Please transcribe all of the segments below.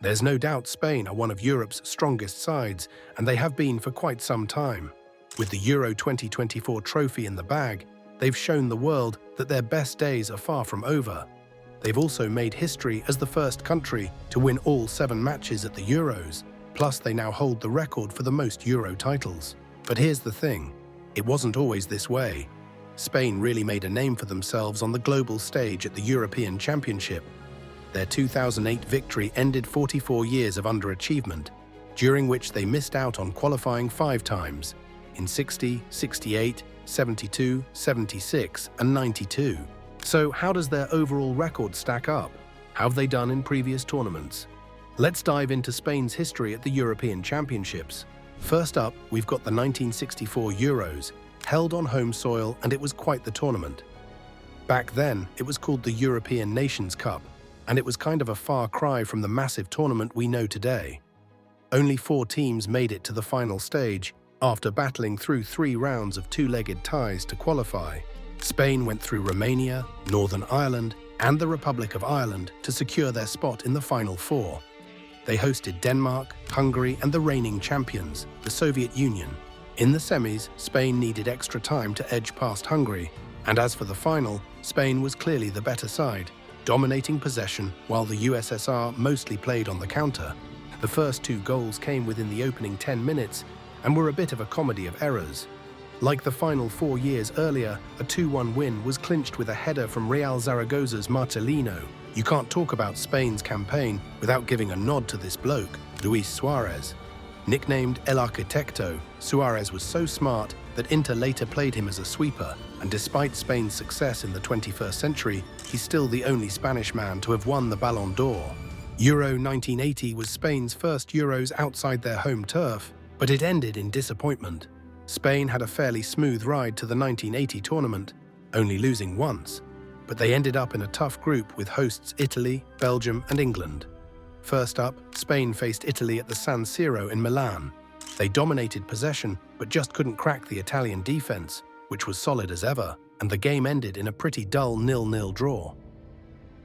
There's no doubt Spain are one of Europe's strongest sides, and they have been for quite some time. With the Euro 2024 trophy in the bag, they've shown the world that their best days are far from over. They've also made history as the first country to win all 7 matches at the Euros, plus they now hold the record for the most Euro titles. But here's the thing, it wasn't always this way. Spain really made a name for themselves on the global stage at the European Championship. Their 2008 victory ended 44 years of underachievement, during which they missed out on qualifying 5 times, in 60, 68, 72, 76, and 92. So how does their overall record stack up? How have they done in previous tournaments? Let's dive into Spain's history at the European Championships. First up, we've got the 1964 Euros, held on home soil, and it was quite the tournament. Back then, it was called the European Nations Cup, and it was kind of a far cry from the massive tournament we know today. Only 4 teams made it to the final stage, after battling through 3 rounds of 2-legged ties to qualify. Spain went through Romania, Northern Ireland, and the Republic of Ireland to secure their spot in the Final 4. They hosted Denmark, Hungary, and the reigning champions, the Soviet Union. In the semis, Spain needed extra time to edge past Hungary, and as for the final, Spain was clearly the better side, dominating possession while the USSR mostly played on the counter. The first 2 goals came within the opening 10 minutes and were a bit of a comedy of errors. Like the final 4 years earlier, a 2-1 win was clinched with a header from Real Zaragoza's Marcelino. You can't talk about Spain's campaign without giving a nod to this bloke, Luis Suarez. Nicknamed El Arquitecto, Suarez was so smart that Inter later played him as a sweeper, and despite Spain's success in the 21st century, he's still the only Spanish man to have won the Ballon d'Or. Euro 1980 was Spain's first Euros outside their home turf, but it ended in disappointment. Spain had a fairly smooth ride to the 1980 tournament, only losing once, but they ended up in a tough group with hosts Italy, Belgium, and England. First up, Spain faced Italy at the San Siro in Milan. They dominated possession, but just couldn't crack the Italian defense, which was solid as ever, and the game ended in a pretty dull 0-0 draw.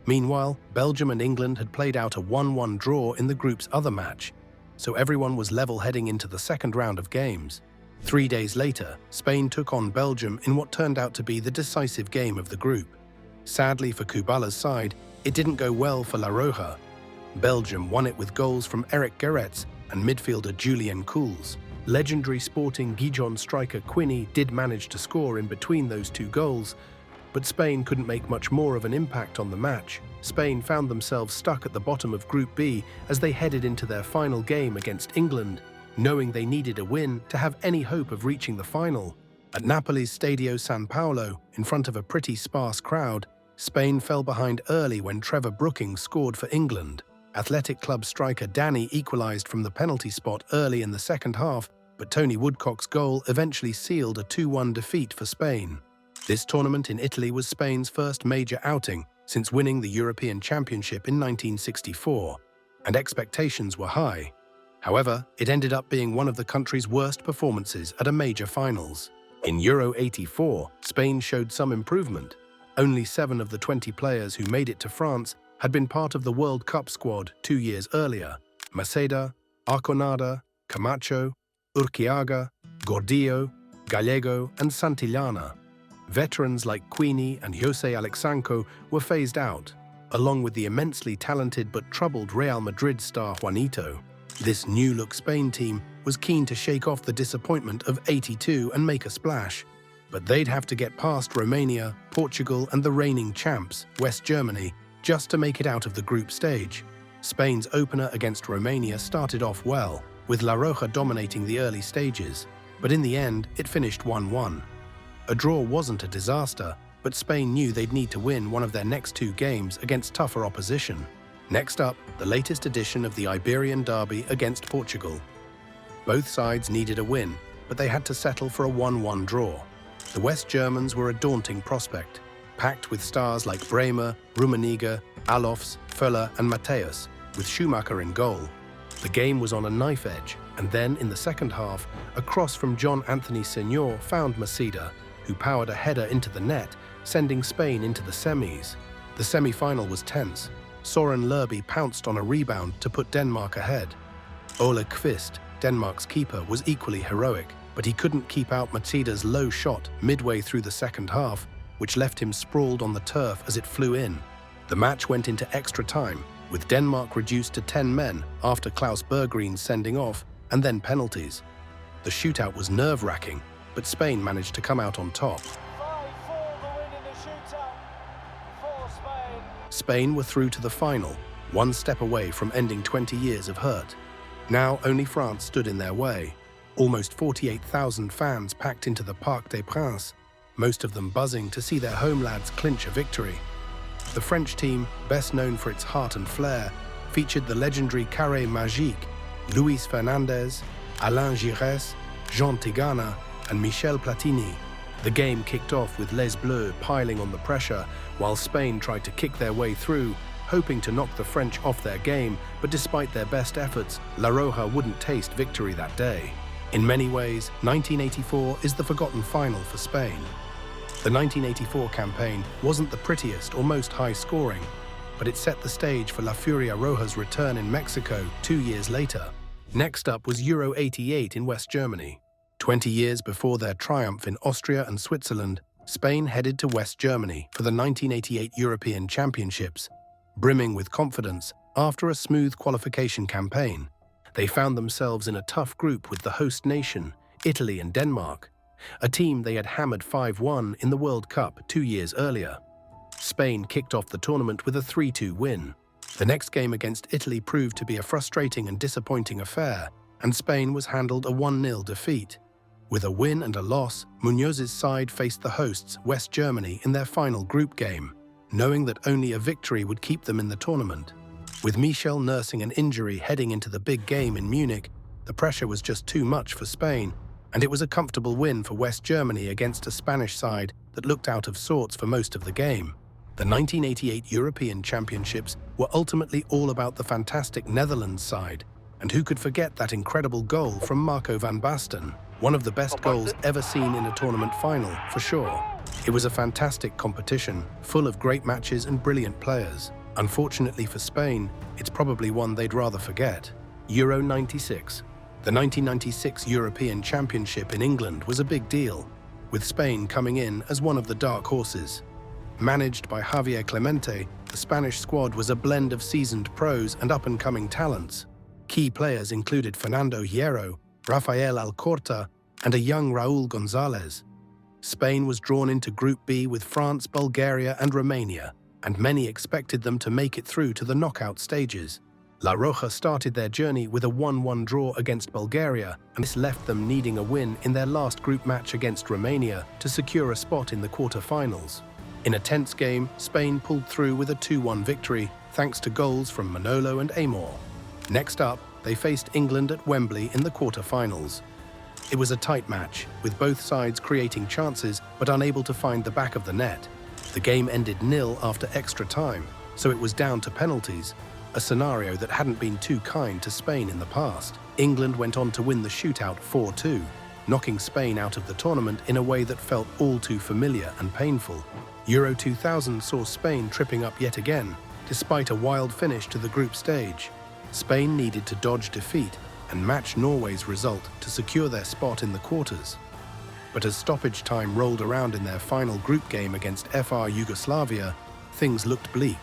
Meanwhile, Belgium and England had played out a 1-1 draw in the group's other match, so everyone was level heading into the second round of games. 3 days later, Spain took on Belgium in what turned out to be the decisive game of the group. Sadly for Kubala's side, it didn't go well for La Roja. Belgium won it with goals from Eric Gerets and midfielder Julien Kool's. Legendary Sporting Gijon striker Quini did manage to score in between those 2 goals, but Spain couldn't make much more of an impact on the match. Spain found themselves stuck at the bottom of Group B as they headed into their final game against England, knowing they needed a win to have any hope of reaching the final. At Napoli's Stadio San Paolo, in front of a pretty sparse crowd, Spain fell behind early when Trevor Brooking scored for England. Athletic Club striker Danny equalised from the penalty spot early in the second half, but Tony Woodcock's goal eventually sealed a 2-1 defeat for Spain. This tournament in Italy was Spain's first major outing since winning the European Championship in 1964, and expectations were high. However, it ended up being one of the country's worst performances at a major finals. In Euro 84, Spain showed some improvement. Only 7 of the 20 players who made it to France had been part of the World Cup squad 2 years earlier. Maceda, Arconada, Camacho, Urquiaga, Gordillo, Gallego, and Santillana. Veterans like Quini and Jose Alexanco were phased out, along with the immensely talented but troubled Real Madrid star Juanito. This new-look Spain team was keen to shake off the disappointment of '82 and make a splash, but they'd have to get past Romania, Portugal, and the reigning champs, West Germany, just to make it out of the group stage. Spain's opener against Romania started off well, with La Roja dominating the early stages, but in the end, it finished 1-1. A draw wasn't a disaster, but Spain knew they'd need to win one of their next 2 games against tougher opposition. Next up, the latest edition of the Iberian Derby against Portugal. Both sides needed a win, but they had to settle for a 1-1 draw. The West Germans were a daunting prospect, packed with stars like Bremer, Rummenigge, Alofs, Föller, and Matthäus, with Schumacher in goal. The game was on a knife edge, and then in the second half, a cross from John Anthony Senor found Maceda, who powered a header into the net, sending Spain into the semis. The semi-final was tense. Søren Lerby pounced on a rebound to put Denmark ahead. Ole Kvist, Denmark's keeper, was equally heroic, but he couldn't keep out Matida's low shot midway through the second half, which left him sprawled on the turf as it flew in. The match went into extra time, with Denmark reduced to 10 men after Klaus Berggren's sending off and then penalties. The shootout was nerve-wracking, but Spain managed to come out on top. 5-4 the win in the shootout for Spain. Spain were through to the final, one step away from ending 20 years of hurt. Now only France stood in their way. Almost 48,000 fans packed into the Parc des Princes, most of them buzzing to see their home lads clinch a victory. The French team, best known for its heart and flair, featured the legendary Carré Magique, Luis Fernandez, Alain Giresse, Jean Tigana, and Michel Platini. The game kicked off with Les Bleus piling on the pressure, while Spain tried to kick their way through, hoping to knock the French off their game, but despite their best efforts, La Roja wouldn't taste victory that day. In many ways, 1984 is the forgotten final for Spain. The 1984 campaign wasn't the prettiest or most high-scoring, but it set the stage for La Furia Roja's return in Mexico 2 years later. Next up was Euro '88 in West Germany. 20 years before their triumph in Austria and Switzerland, Spain headed to West Germany for the 1988 European Championships. Brimming with confidence, after a smooth qualification campaign, they found themselves in a tough group with the host nation, Italy and Denmark, a team they had hammered 5-1 in the World Cup 2 years earlier. Spain kicked off the tournament with a 3-2 win. The next game against Italy proved to be a frustrating and disappointing affair, and Spain was handled a 1-0 defeat. With a win and a loss, Muñoz's side faced the hosts, West Germany, in their final group game, knowing that only a victory would keep them in the tournament. With Michel nursing an injury heading into the big game in Munich, the pressure was just too much for Spain, and it was a comfortable win for West Germany against a Spanish side that looked out of sorts for most of the game. The 1988 European Championships were ultimately all about the fantastic Netherlands side, and who could forget that incredible goal from Marco van Basten, one of the best goals ever seen in a tournament final, for sure. It was a fantastic competition, full of great matches and brilliant players. Unfortunately for Spain, it's probably one they'd rather forget. Euro '96. The 1996 European Championship in England was a big deal, with Spain coming in as one of the dark horses. Managed by Javier Clemente, the Spanish squad was a blend of seasoned pros and up-and-coming talents. Key players included Fernando Hierro, Rafael Alcorta, and a young Raúl González. Spain was drawn into Group B with France, Bulgaria, and Romania, and many expected them to make it through to the knockout stages. La Roja started their journey with a 1-1 draw against Bulgaria, and this left them needing a win in their last group match against Romania to secure a spot in the quarter-finals. In a tense game, Spain pulled through with a 2-1 victory, thanks to goals from Manolo and Amor. Next up, they faced England at Wembley in the quarter-finals. It was a tight match, with both sides creating chances but unable to find the back of the net. The game ended 0 after extra time, so it was down to penalties, a scenario that hadn't been too kind to Spain in the past. England went on to win the shootout 4-2, knocking Spain out of the tournament in a way that felt all too familiar and painful. Euro 2000 saw Spain tripping up yet again, despite a wild finish to the group stage. Spain needed to dodge defeat and match Norway's result to secure their spot in the quarters. But as stoppage time rolled around in their final group game against FR Yugoslavia, things looked bleak.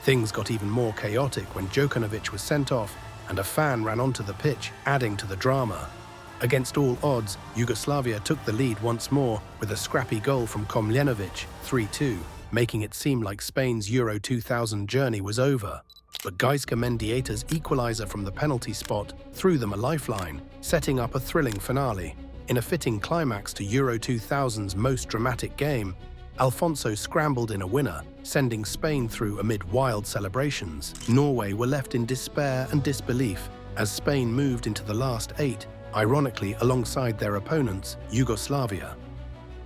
Things got even more chaotic when Djokanovic was sent off and a fan ran onto the pitch, adding to the drama. Against all odds, Yugoslavia took the lead once more with a scrappy goal from Komljenovic, 3-2, making it seem like Spain's Euro 2000 journey was over. But Gaizka Mendieta's equaliser from the penalty spot threw them a lifeline, setting up a thrilling finale. In a fitting climax to Euro 2000's most dramatic game, Alfonso scrambled in a winner, sending Spain through amid wild celebrations. Norway were left in despair and disbelief as Spain moved into the last 8, ironically alongside their opponents, Yugoslavia.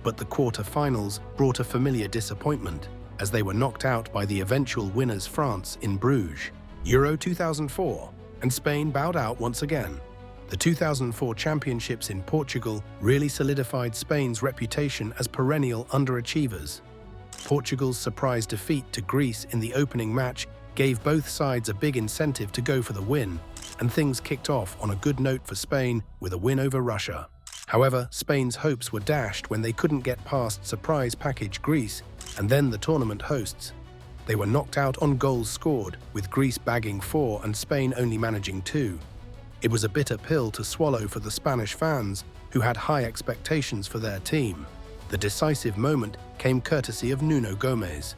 But the quarter-finals brought a familiar disappointment, as they were knocked out by the eventual winners France in Bruges. Euro 2004, and Spain bowed out once again. The 2004 championships in Portugal really solidified Spain's reputation as perennial underachievers. Portugal's surprise defeat to Greece in the opening match gave both sides a big incentive to go for the win, and things kicked off on a good note for Spain with a win over Russia. However, Spain's hopes were dashed when they couldn't get past surprise package Greece and then the tournament hosts. They were knocked out on goals scored, with Greece bagging 4 and Spain only managing 2. It was a bitter pill to swallow for the Spanish fans, who had high expectations for their team. The decisive moment came courtesy of Nuno Gomes.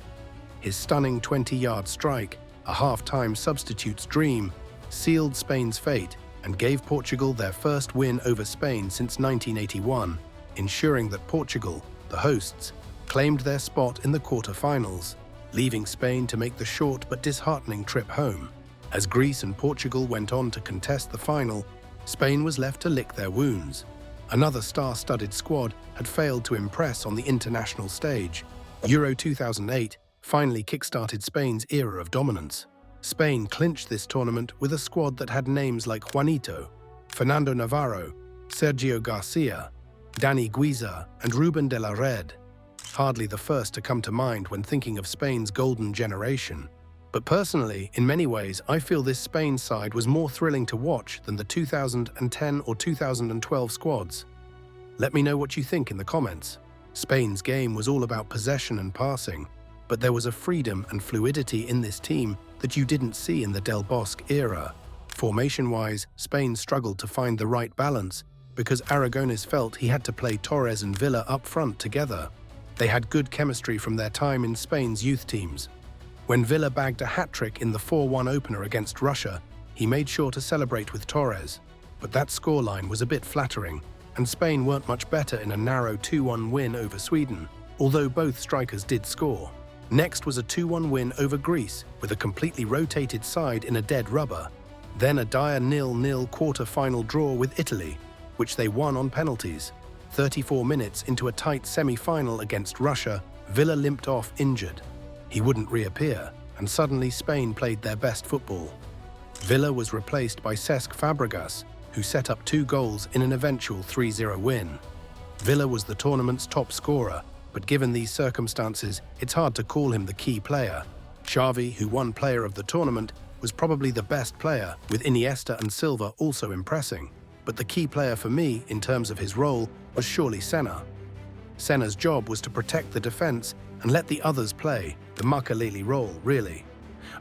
His stunning 20-yard strike, a half-time substitute's dream, sealed Spain's fate and gave Portugal their first win over Spain since 1981, ensuring that Portugal, the hosts, claimed their spot in the quarter-finals, leaving Spain to make the short but disheartening trip home. As Greece and Portugal went on to contest the final, Spain was left to lick their wounds. Another star-studded squad had failed to impress on the international stage. Euro 2008 finally kick-started Spain's era of dominance. Spain clinched this tournament with a squad that had names like Juanito, Fernando Navarro, Sergio Garcia, Dani Guiza, and Ruben de la Red. Hardly the first to come to mind when thinking of Spain's golden generation. But personally, in many ways, I feel this Spain side was more thrilling to watch than the 2010 or 2012 squads. Let me know what you think in the comments. Spain's game was all about possession and passing, but there was a freedom and fluidity in this team that you didn't see in the Del Bosque era. Formation-wise, Spain struggled to find the right balance because Aragonés felt he had to play Torres and Villa up front together. They had good chemistry from their time in Spain's youth teams. When Villa bagged a hat-trick in the 4-1 opener against Russia, he made sure to celebrate with Torres. But that scoreline was a bit flattering, and Spain weren't much better in a narrow 2-1 win over Sweden, although both strikers did score. Next was a 2-1 win over Greece, with a completely rotated side in a dead rubber. Then a dire 0-0 quarter-final draw with Italy, which they won on penalties. 34 minutes into a tight semi-final against Russia, Villa limped off injured. He wouldn't reappear, and suddenly Spain played their best football. Villa was replaced by Cesc Fabregas, who set up 2 goals in an eventual 3-0 win. Villa was the tournament's top scorer, but given these circumstances, it's hard to call him the key player. Xavi, who won Player of the Tournament, was probably the best player, with Iniesta and Silva also impressing. But the key player for me, in terms of his role, was surely Senna. Senna's job was to protect the defense and let the others play, the Makelele role, really.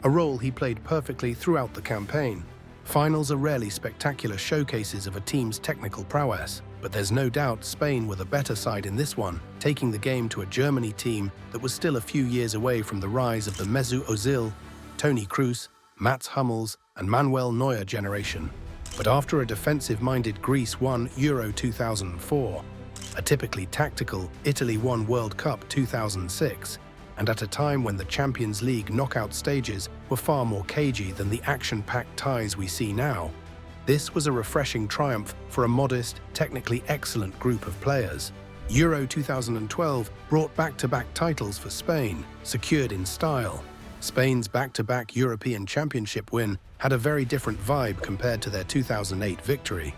A role he played perfectly throughout the campaign. Finals are rarely spectacular showcases of a team's technical prowess, but there's no doubt Spain were the better side in this one, taking the game to a Germany team that was still a few years away from the rise of the Mesut Ozil, Toni Kroos, Mats Hummels, and Manuel Neuer generation. But after a defensive-minded Greece won Euro 2004, a typically tactical Italy won World Cup 2006, and at a time when the Champions League knockout stages were far more cagey than the action-packed ties we see now, this was a refreshing triumph for a modest, technically excellent group of players. Euro 2012 brought back-to-back titles for Spain, secured in style. Spain's back-to-back European Championship win had a very different vibe compared to their 2008 victory.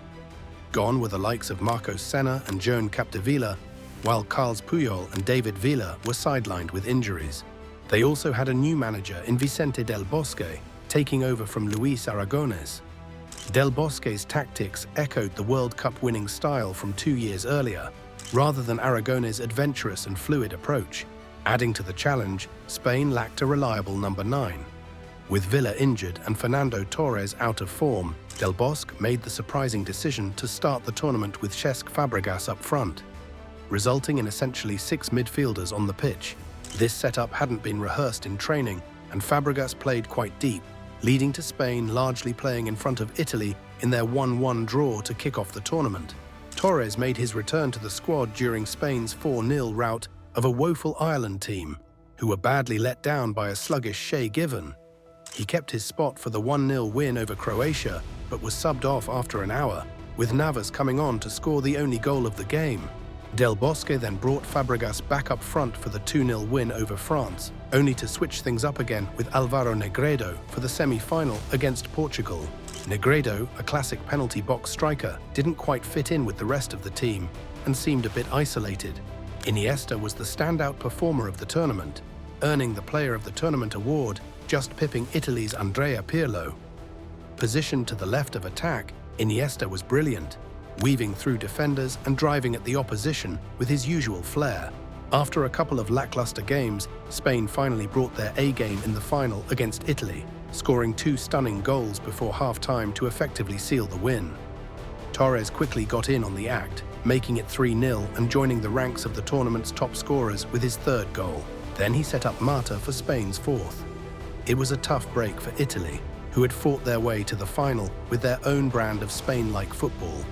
Gone were the likes of Marcos Senna and Joan Capdevila, while Carles Puyol and David Villa were sidelined with injuries. They also had a new manager in Vicente Del Bosque, taking over from Luis Aragonés. Del Bosque's tactics echoed the World Cup winning style from 2 years earlier, rather than Aragonés' adventurous and fluid approach. Adding to the challenge, Spain lacked a reliable number 9. With Villa injured and Fernando Torres out of form, Del Bosque made the surprising decision to start the tournament with Cesc Fabregas up front, resulting in essentially 6 midfielders on the pitch. This setup hadn't been rehearsed in training, and Fabregas played quite deep, leading to Spain largely playing in front of Italy in their 1-1 draw to kick off the tournament. Torres made his return to the squad during Spain's 4-0 rout of a woeful Ireland team, who were badly let down by a sluggish Shay Given. He kept his spot for the 1-0 win over Croatia, but was subbed off after an hour, with Navas coming on to score the only goal of the game. Del Bosque then brought Fabregas back up front for the 2-0 win over France, only to switch things up again with Álvaro Negredo for the semi-final against Portugal. Negredo, a classic penalty box striker, didn't quite fit in with the rest of the team and seemed a bit isolated. Iniesta was the standout performer of the tournament. earning the Player of the Tournament award, just pipping Italy's Andrea Pirlo. Positioned to the left of attack, Iniesta was brilliant, weaving through defenders and driving at the opposition with his usual flair. After a couple of lackluster games, Spain finally brought their A-game in the final against Italy, scoring 2 stunning goals before half-time to effectively seal the win. Torres quickly got in on the act, making it 3-0 and joining the ranks of the tournament's top scorers with his 3rd goal. Then he set up Mata for Spain's 4th. It was a tough break for Italy, who had fought their way to the final with their own brand of Spain-like football.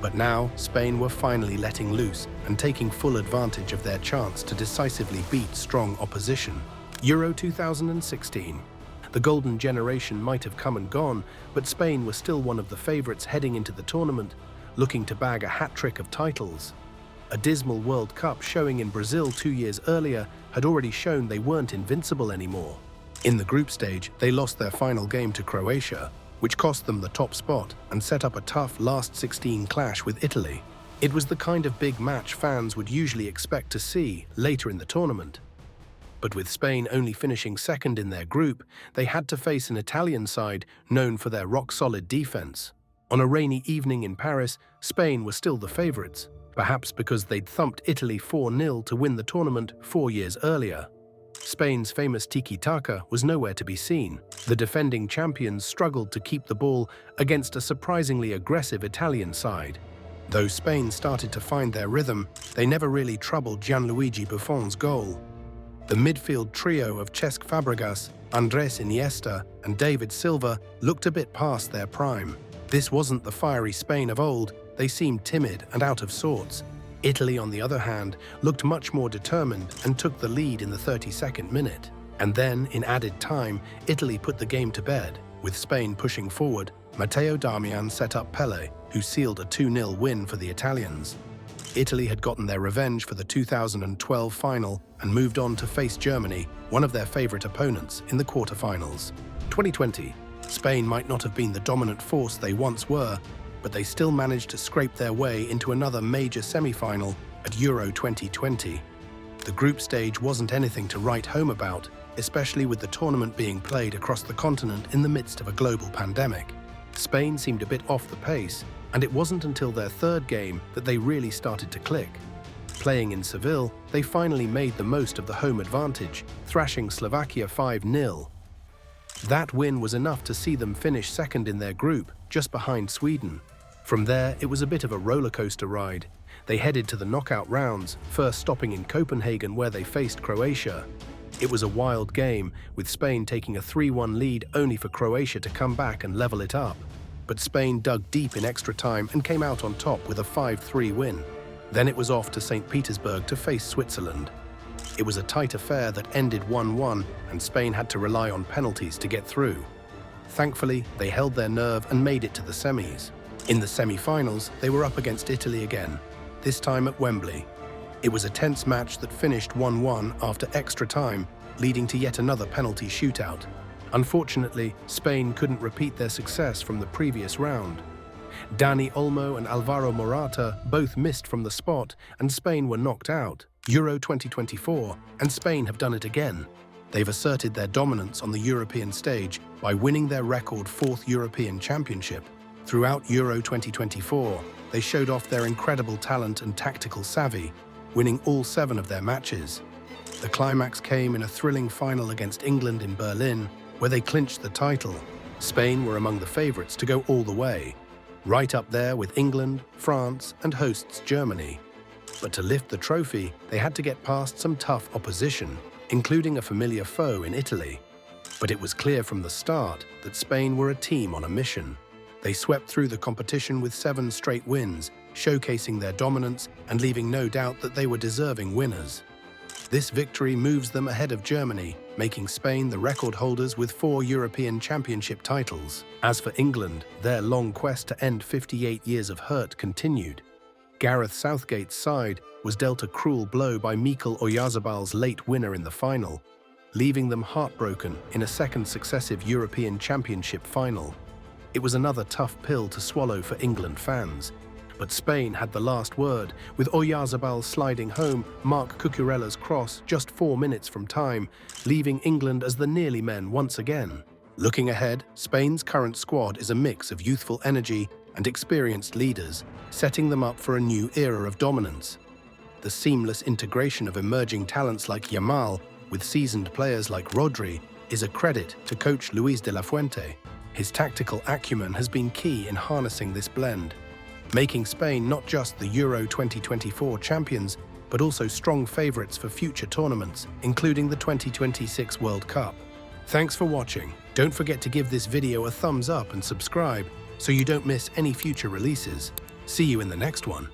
But now, Spain were finally letting loose and taking full advantage of their chance to decisively beat strong opposition. Euro 2016. The golden generation might have come and gone, but Spain was still one of the favourites heading into the tournament, looking to bag a hat-trick of titles. A dismal World Cup showing in Brazil 2 years earlier had already shown they weren't invincible anymore. In the group stage, they lost their final game to Croatia, which cost them the top spot and set up a tough last 16 clash with Italy. It was the kind of big match fans would usually expect to see later in the tournament. But with Spain only finishing 2nd in their group, they had to face an Italian side known for their rock-solid defense. On a rainy evening in Paris, Spain were still the favourites, perhaps because they'd thumped Italy 4-0 to win the tournament 4 years earlier. Spain's famous tiki-taka was nowhere to be seen. The defending champions struggled to keep the ball against a surprisingly aggressive Italian side. Though Spain started to find their rhythm, they never really troubled Gianluigi Buffon's goal. The midfield trio of Cesc Fabregas, Andres Iniesta, and David Silva looked a bit past their prime. This wasn't the fiery Spain of old, they seemed timid and out of sorts. Italy, on the other hand, looked much more determined and took the lead in the 32nd minute. And then, in added time, Italy put the game to bed. With Spain pushing forward, Matteo Darmian set up Pelé, who sealed a 2-0 win for the Italians. Italy had gotten their revenge for the 2012 final and moved on to face Germany, one of their favourite opponents, in the quarter-finals. 2020. Spain might not have been the dominant force they once were, but they still managed to scrape their way into another major semi-final at Euro 2020. The group stage wasn't anything to write home about, especially with the tournament being played across the continent in the midst of a global pandemic. Spain seemed a bit off the pace, and it wasn't until their 3rd game that they really started to click. Playing in Seville, they finally made the most of the home advantage, thrashing Slovakia 5-0. That win was enough to see them finish 2nd in their group, just behind Sweden. From there, it was a bit of a rollercoaster ride. They headed to the knockout rounds, first stopping in Copenhagen where they faced Croatia. It was a wild game, with Spain taking a 3-1 lead only for Croatia to come back and level it up. But Spain dug deep in extra time and came out on top with a 5-3 win. Then it was off to St. Petersburg to face Switzerland. It was a tight affair that ended 1-1, and Spain had to rely on penalties to get through. Thankfully, they held their nerve and made it to the semis. In the semi-finals, they were up against Italy again, this time at Wembley. It was a tense match that finished 1-1 after extra time, leading to yet another penalty shootout. Unfortunately, Spain couldn't repeat their success from the previous round. Dani Olmo and Alvaro Morata both missed from the spot, and Spain were knocked out. Euro 2024, and Spain have done it again. They've asserted their dominance on the European stage by winning their record 4th European Championship. Throughout Euro 2024, they showed off their incredible talent and tactical savvy, winning all 7 of their matches. The climax came in a thrilling final against England in Berlin, where they clinched the title. Spain were among the favourites to go all the way, right up there with England, France, and hosts Germany. But to lift the trophy, they had to get past some tough opposition, including a familiar foe in Italy. But it was clear from the start that Spain were a team on a mission. They swept through the competition with 7 straight wins, showcasing their dominance and leaving no doubt that they were deserving winners. This victory moves them ahead of Germany, making Spain the record holders with 4 European Championship titles. As for England, their long quest to end 58 years of hurt continued. Gareth Southgate's side was dealt a cruel blow by Mikel Oyarzabal's late winner in the final, leaving them heartbroken in a 2nd successive European Championship final. It was another tough pill to swallow for England fans, But Spain had the last word, with Oyarzabal sliding home Marc Cucurella's cross just 4 minutes from time, leaving England as the nearly men once again. Looking ahead, Spain's current squad is a mix of youthful energy and experienced leaders, setting them up for a new era of dominance. The seamless integration of emerging talents like Yamal with seasoned players like Rodri is a credit to coach Luis de la Fuente. His tactical acumen has been key in harnessing this blend, making Spain not just the Euro 2024 champions, but also strong favourites for future tournaments, including the 2026 World Cup. Thanks for watching. Don't forget to give this video a thumbs up and subscribe so you don't miss any future releases. See you in the next one.